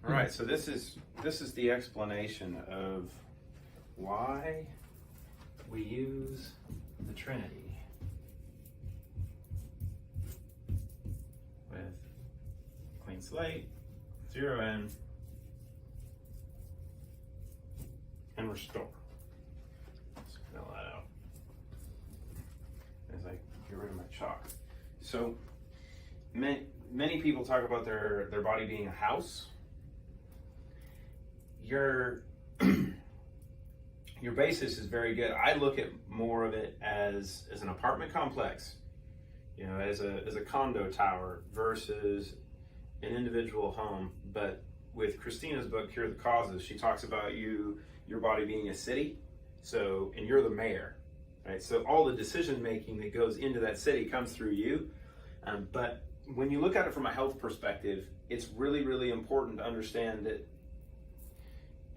All right, so this is the explanation of why we use the Trinity with clean slate, zero in, and restore. Let's fill that out as I get rid of my chalk. So many people talk about their body being a house. Your basis is very good. I look at more of it as an apartment complex, you know, as a condo tower versus an individual home. But with Christina's book, Cure the Causes, she talks about your body being a city. So, and you're the mayor, right? So all the decision making that goes into that city comes through you. But when you look at it from a health perspective, it's really, really important to understand that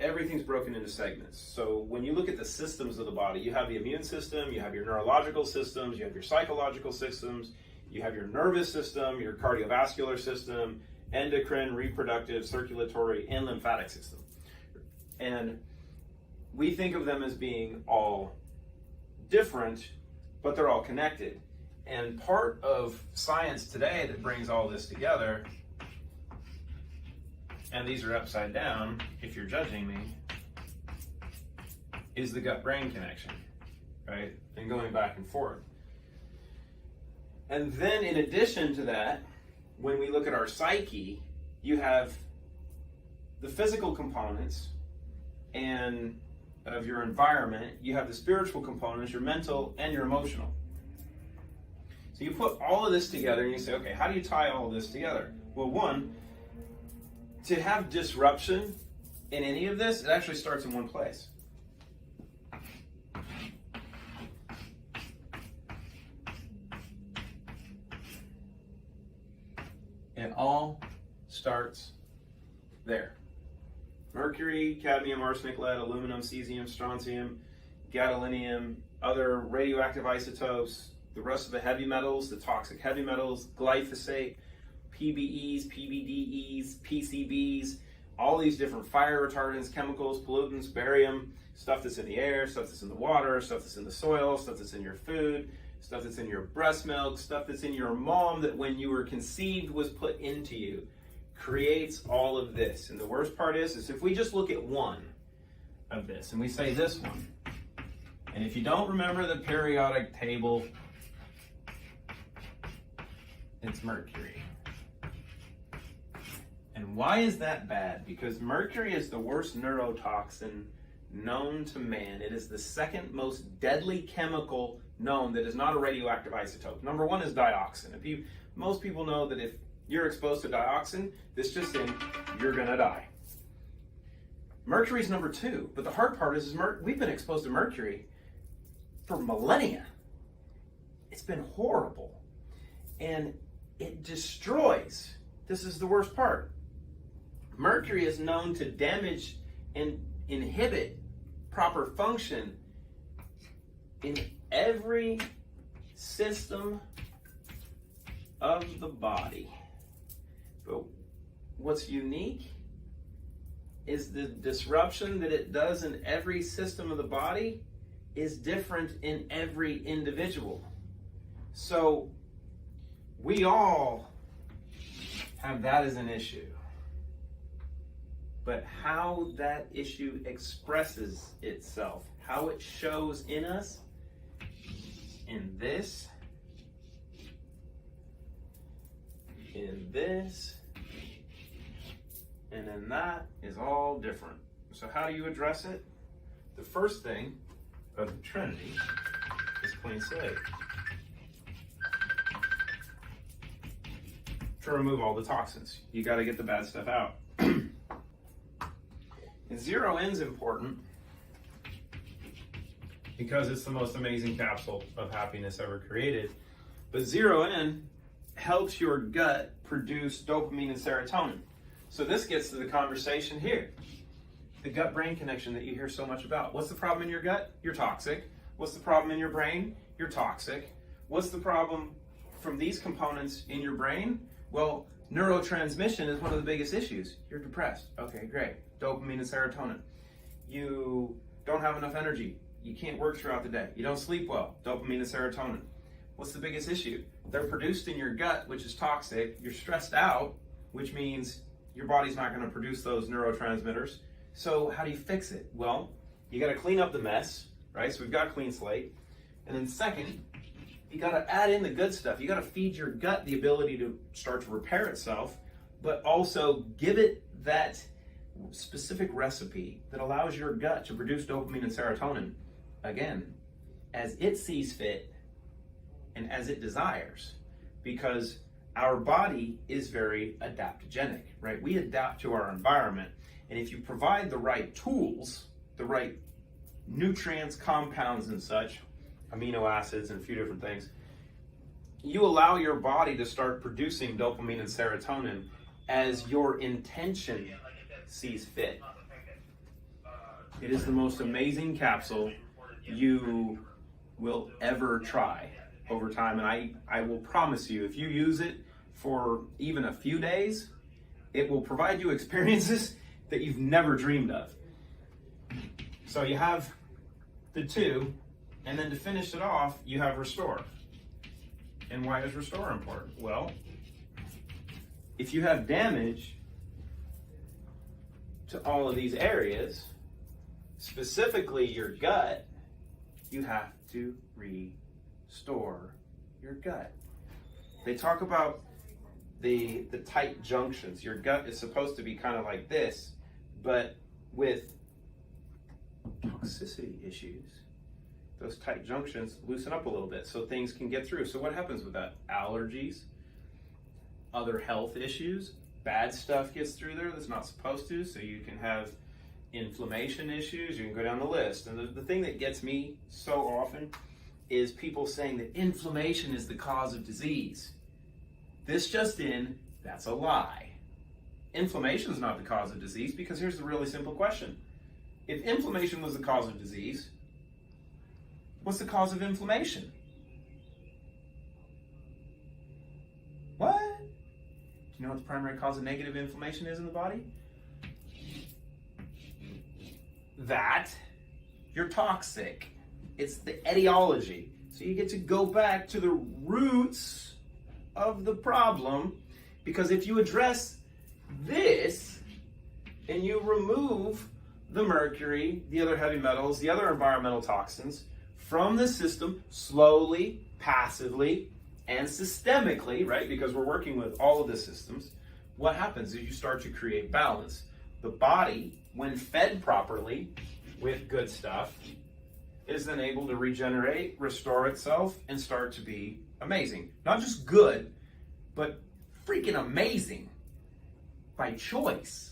everything's broken into segments. So when you look at the systems of the body, you have the immune system, you have your neurological systems, you have your psychological systems, you have your nervous system, your cardiovascular system, endocrine, reproductive, circulatory, and lymphatic system. And we think of them as being all different, but they're all connected. And part of science today that brings all this together, and these are upside down, if you're judging me, is the gut-brain connection, right? And going back and forth. And then in addition to that, when we look at our psyche, you have the physical components and of your environment, you have the spiritual components, your mental and your emotional. So you put all of this together and you say, okay, how do you tie all of this together? Well, one, to have disruption in any of this, it actually starts in one place. It all starts there. Mercury, cadmium, arsenic, lead, aluminum, cesium, strontium, gadolinium, other radioactive isotopes, the rest of the heavy metals, the toxic heavy metals, glyphosate, PBEs, PBDEs, PCBs, all these different fire retardants, chemicals, pollutants, barium, stuff that's in the air, stuff that's in the water, stuff that's in the soil, stuff that's in your food, stuff that's in your breast milk, stuff that's in your mom that when you were conceived was put into you, creates all of this. And the worst part is if we just look at one of this and we say this one, and if you don't remember the periodic table, it's mercury. And why is that bad? Because mercury is the worst neurotoxin known to man. It is the second most deadly chemical known that is not a radioactive isotope. Number one is dioxin. Most people know that if you're exposed to dioxin, this just in, you're gonna die. Mercury's number two, but the hard part is we've been exposed to mercury for millennia. It's been horrible. And it destroys. This is the worst part. Mercury is known to damage and inhibit proper function in every system of the body. But what's unique is the disruption that it does in every system of the body is different in every individual. So we all have that as an issue. But how that issue expresses itself, how it shows in us, in this, and in that is all different. So how do you address it? The first thing of the Trinity is clean slate. To remove all the toxins. You got to get the bad stuff out. And zero in's important because it's the most amazing capsule of happiness ever created. But zero in helps your gut produce dopamine and serotonin. So this gets to the conversation here. The gut-brain connection that you hear so much about. What's the problem in your gut? You're toxic. What's the problem in your brain? You're toxic. What's the problem from these components in your brain? Well, Neurotransmission is one of the biggest issues. You're depressed. Okay, great. Dopamine and serotonin. You don't have enough energy. You can't work throughout the day. You don't sleep well. Dopamine and serotonin. What's the biggest issue? They're produced in your gut, which is toxic. You're stressed out, which means your body's not going to produce those neurotransmitters. So how do you fix it? Well, you got to clean up the mess, right? So we've got a clean slate. And then second, you got to add in the good stuff. You got to feed your gut the ability to start to repair itself, but also give it that specific recipe that allows your gut to produce dopamine and serotonin, again, as it sees fit and as it desires. Because our body is very adaptogenic, right? We adapt to our environment. And if you provide the right tools, the right nutrients, compounds and such, amino acids and a few different things, you allow your body to start producing dopamine and serotonin as your intention sees fit. It is the most amazing capsule you will ever try over time. And I will promise you, if you use it for even a few days, it will provide you experiences that you've never dreamed of. So you have the two, and then to finish it off, you have restore. And why is restore important? Well, if you have damage to all of these areas, specifically your gut, you have to restore your gut. They talk about the tight junctions. Your gut is supposed to be kind of like this, but with toxicity issues, those tight junctions loosen up a little bit so things can get through. So what happens with that? Allergies, other health issues, bad stuff gets through there that's not supposed to, so you can have inflammation issues, you can go down the list. And the thing that gets me so often is people saying that inflammation is the cause of disease. This just in, that's a lie. Inflammation is not the cause of disease, because here's the really simple question. If inflammation was the cause of disease, what's the cause of inflammation? What? Do you know what the primary cause of negative inflammation is in the body? That you're toxic. It's the etiology. So you get to go back to the roots of the problem, because if you address this and you remove the mercury, the other heavy metals, the other environmental toxins from the system, slowly, passively, and systemically, right? Because we're working with all of the systems, what happens is you start to create balance. The body, when fed properly with good stuff, is then able to regenerate, restore itself, and start to be amazing. Not just good, but freaking amazing by choice.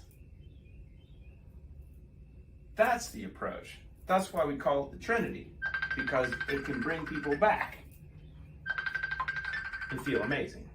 That's the approach. That's why we call it the Trinity, because it can bring people back and feel amazing.